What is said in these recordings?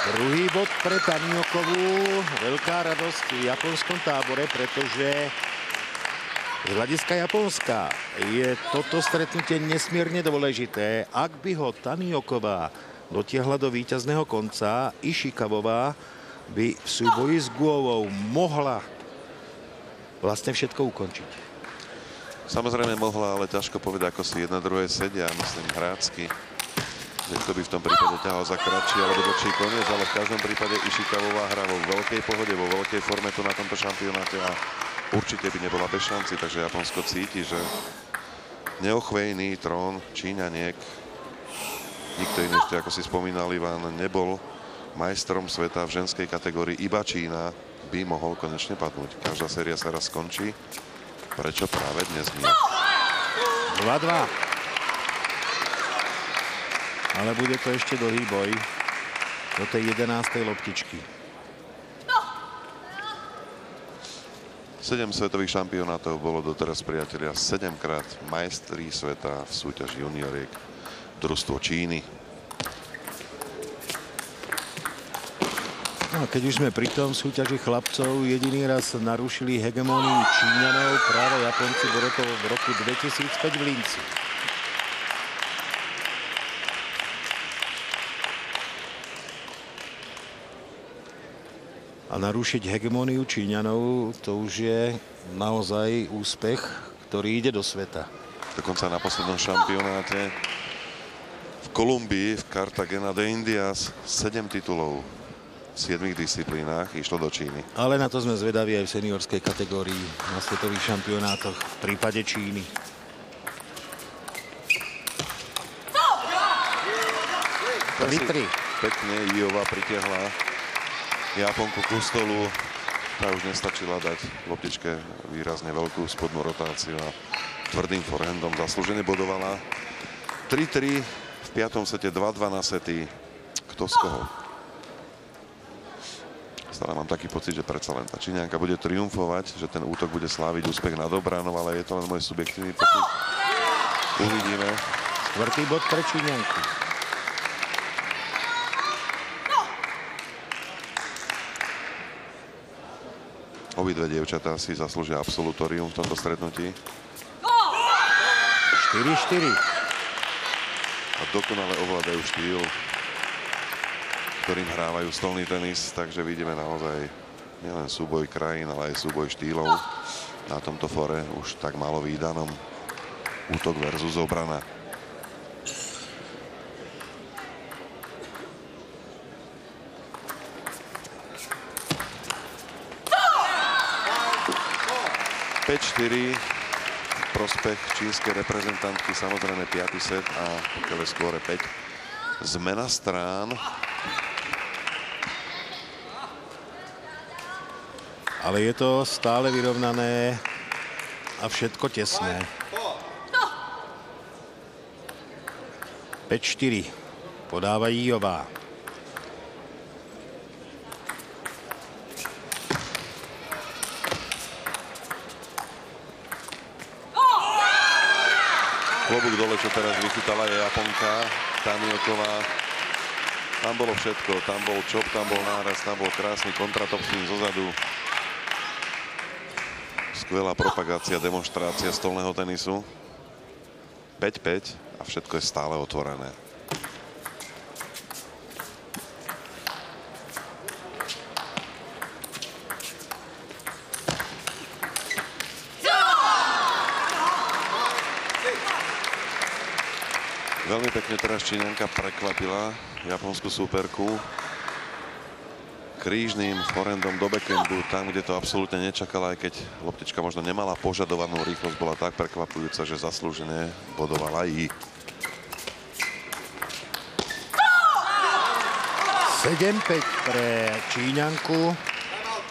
Druhý bod pre Taniokovú. Veľká radosť v japonskom tábore, pretože z hľadiska Japonska je toto stretnutie nesmierne dôležité. Ak by ho Tanioková dotiahla do víťazného konca, Ishikawová by v súboji s Guovou mohla vlastne všetko ukončiť. Samozrejme mohla, ale ťažko povedať, ako si jedna druhé sedia, myslím, hrácky. Niekto by v tom prípade ťahal za kratší alebo dlhší koniec, ale v každom prípade Ishikawová hrá vo veľkej pohode, vo veľkej forme tu na tomto šampionáte a určite by nebola bez šanci, takže Japonsko cíti, že neochvejný trón Číňaniek, nikto iný ešte, ako si spomínal Ivan, nebol majstrom sveta v ženskej kategórii, iba Čína, by mohol konečne padnúť. Každá séria sa raz skončí. Prečo práve dnes nie? 2-2. Ale bude to ešte dlhý boj do tej 11. loptičky. 7 svetových šampionátov bolo doteraz, priatelia, 7-krát majstri sveta v súťaži junioriek, družstvo Číny. No, keď už sme pri tom súťaži chlapcov, jediný raz narušili hegemóniu Číňanov práve Japonci, bolo to v roku 2005 v Linci. A narušiť hegemóniu Číňanov, to už je naozaj úspech, ktorý ide do sveta. Dokonca na poslednom šampionáte v Kolumbii, v Cartagena de Indias, 7 titulov v 7 disciplínach išlo do Číny. Ale na to sme zvedaví aj v seniorskej kategórii na svetových šampionátoch v prípade Číny. Pekne Iova pritiahla Japonku ku stolu. Tá už nestačila dať loptičke výrazne veľkú spodnú rotáciu a tvrdým forehandom zaslúžene bodovala. 3-3 v 5. sete, 2-2 na sety. Kto z koho? Stále mám taký pocit, že predsa len tá Číňanka bude triumfovať, že ten útok bude sláviť úspech nad obranou, ale je to len môj subjektívny pocit. Uvidíme. 4. bod pre Číňanku. Obidve dievčatá si zaslúžia absolutórium v tomto stretnutí. 4-4. A dokonale ovládajú štýl, ktorým hrávajú stolný tenis, takže vidíme naozaj nielen súboj krajín, ale aj súboj štýlov na tomto fóre už tak malo vídanom. Útok versus obrana. Prospech čínskej reprezentantky, samozrejme 5. set a pokiaľ je skôre 5. Zmena strán. Ale je to stále vyrovnané a všetko tesné. 5-4. Podáva Iová. Klobúk dole, čo teraz vychytala, je Japonka Tanioková. Tam bolo všetko, tam bol čop, tam bol náraz, tam bol krásny kontratopsín zozadu. Skvelá propagácia, demonštrácia stolného tenisu. 5-5 a všetko je stále otvorené. Veľmi pekne teraz Číňanka prekvapila japonskú súperku krížnym forehandom do backhandu, tam, kde to absolútne nečakala, aj keď loptička možno nemala požadovanú rýchlosť, bola tak prekvapujúca, že zaslúžene bodovala i. 7-5 pre Číňanku.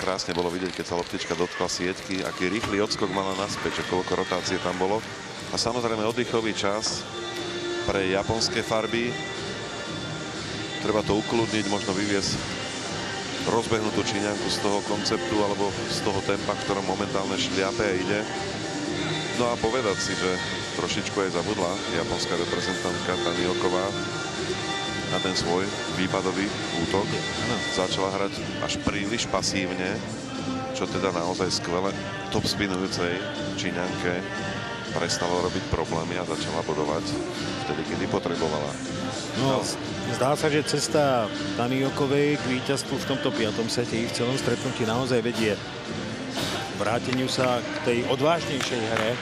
Krásne bolo vidieť, keď sa loptička dotkla sietky, aký rýchly odskok mala naspäť, že koľko rotácie tam bolo. A samozrejme oddychový čas pre japonské farby. Treba to ukludniť, možno vyviesť rozbehnutú Číňanku z toho konceptu alebo z toho tempa, v ktorom momentálne šliape a ide. No a povedať si, že trošičku aj zabudla japonská reprezentantka Tanioková. A na ten svoj výpadový útok. Začala hrať až príliš pasívne, čo teda naozaj skvele top spinujúcej Číňanke prestalo robiť problémy a začala bodovať vtedy, kedy potrebovala. No, zdá sa, že cesta Taniokovej k víťazstvu v tomto 5. sete i v celom stretnutí naozaj vedie vráteniu sa k tej odvážnejšej hre.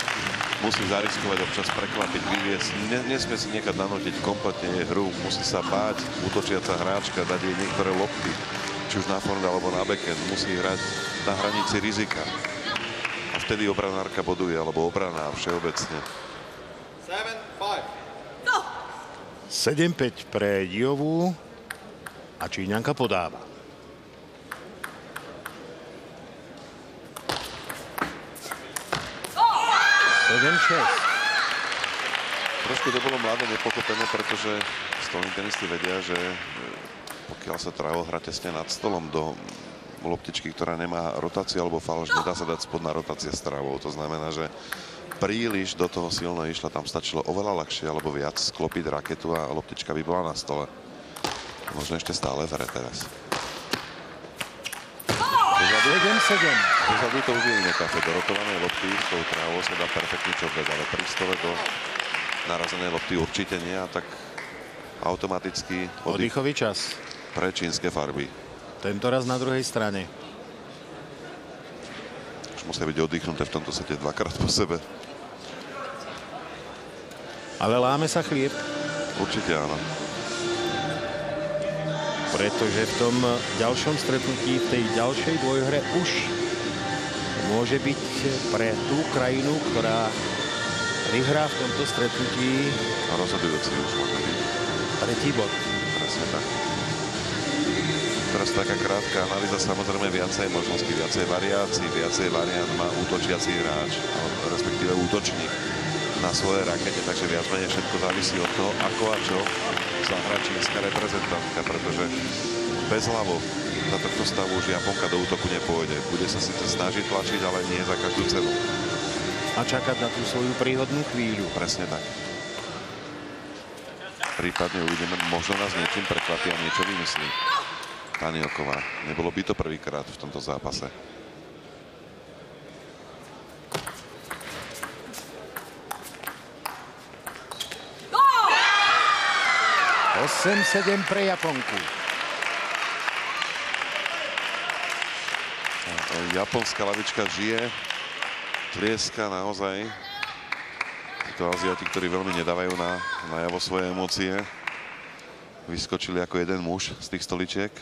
Musí zariskovať, občas prekvapiť, vyviesť. Nesmie si nechať nanútiť kompletne jej hru. Musí sa báť útočiaca hráčka, dať jej niektoré lopty, či už na front alebo na backhand. Musí hrať na hranici rizika. A vtedy obranárka boduje, alebo obranár všeobecne. 7-5 pre Diovú a Číňanka podáva. Trošku to bolo mladé nepochopené, pretože stolní tenisti vedia, že pokiaľ sa trávou hra tesne nad stolom do loptičky, ktorá nemá rotáciu alebo falš, nedá sa dať spodná rotácia s trávou. To znamená, že príliš do toho silno išla, tam stačilo oveľa ľahšie alebo viac sklopiť raketu a loptička by bola na stole. Možno ešte stále v hre teraz. 7-7. Dozadu to už je iné kafe. Do rotovanej lopty s tou trávou sa dá perfektný čopec, ale pri stole do narazenej lopty určite nie, a tak automaticky oddychový čas pre čínske farby. Tento raz na druhej strane. Už musia byť oddychnuté v tomto sete dvakrát po sebe. Ale láme sa chlieb. Určite áno. Pretože v tom ďalšom stretnutí, v tej ďalšej dvojhre už môže byť pre tú krajinu, ktorá vyhrá v tomto stretnutí, rozhodujúci už môže byť tretí bod. Presne tak. Teraz taká krátka analýza, samozrejme viacej možností, viacej variácií, viacej variant má útočiaci hráč, respektíve útočník na svojej rakete, takže viac menej všetko závisí od toho, ako a čo sa hrá čínska reprezentantka, pretože bez hlavo za tohto stavu už Japonka do útoku nepôjde. Bude sa síce snažiť tlačiť, ale nie za každú cenu. A čakať na tú svoju príhodnú chvíľu. Presne tak. Prípadne uvidíme, možno nás niečím prekvapí a niečo vymyslí Tanioková. Nebolo by to prvýkrát v tomto zápase. 8-7 pre Japonku. Japonská lavička žije, tlieska naozaj. To Aziati, ktorí veľmi nedávajú najavo svoje emócie. Vyskočili ako jeden muž z tých stoličiek.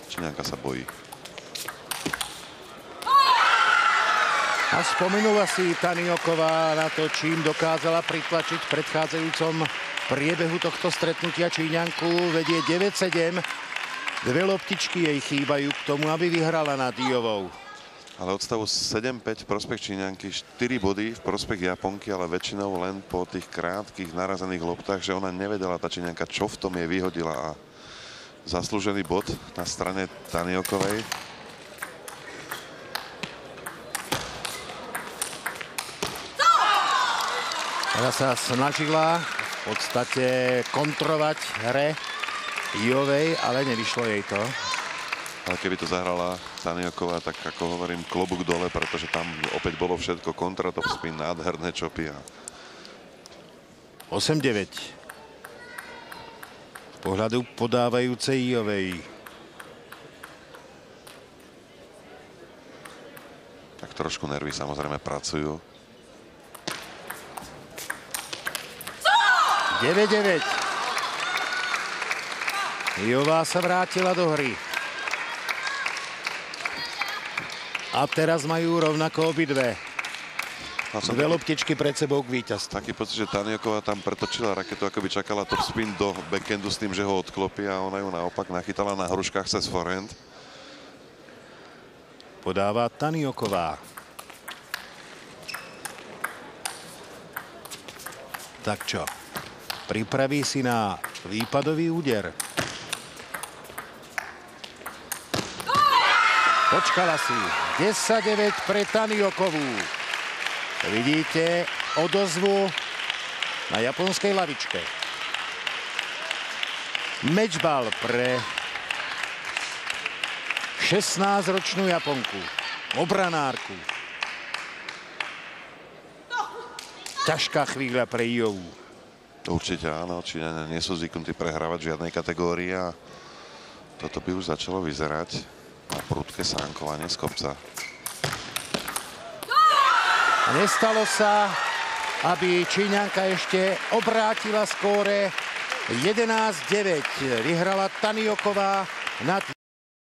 Číňanka sa bojí. A spomenula si Tanioková na to, čím dokázala pritlačiť v predchádzajúcom priebehu tohto stretnutia Číňanku. Vedie 9-7. Dve loptičky jej chýbajú k tomu, aby vyhrala nad Diovou. Ale od stavu 7-5 v prospech Číňanky, 4 body v prospech Japonky, ale väčšinou len po tých krátkych narazených loptách, že ona nevedela, tá Číňanka, čo v tom jej vyhodila, a zaslúžený bod na strane Taniokovej. Ona sa snažila v podstate kontrovať hre Diovej, ale nevyšlo jej to. Ale keby to zahrala Tanioková, tak ako hovorím, klobúk dole, pretože tam opäť bolo všetko, kontra, top spin, nádherné čopy. 8-9. Z pohľadu podávajúcej Diovej. Tak trošku nervy samozrejme pracujú. 9-9. Diová sa vrátila do hry. A teraz majú rovnako obidve. Dve loptičky pred sebou k víťazstvu. Taký pocit, že Tanioková tam pretočila raketu, ako by čakala top spin do backhandu s tým, že ho odklopí, a ona ju naopak nachytala na hruškách cez forehand. Podáva Tanioková. Tak čo? Pripraví si na výpadový úder. Počkala si. 10-9 pre Taniokovú. Vidíte odozvu na japonskej lavičke. Mečbal pre 16-ročnú Japonku, obranárku. Ťažká chvíľa pre Iovu. Určite áno, Číňania nie sú zvyknutí prehrávať v žiadnej kategórii a toto by už začalo vyzerať na prudké sánkovanie z kopca. Nestalo sa, aby Číňanka ešte obrátila skóre 11-9. Vyhrala Tanioková nad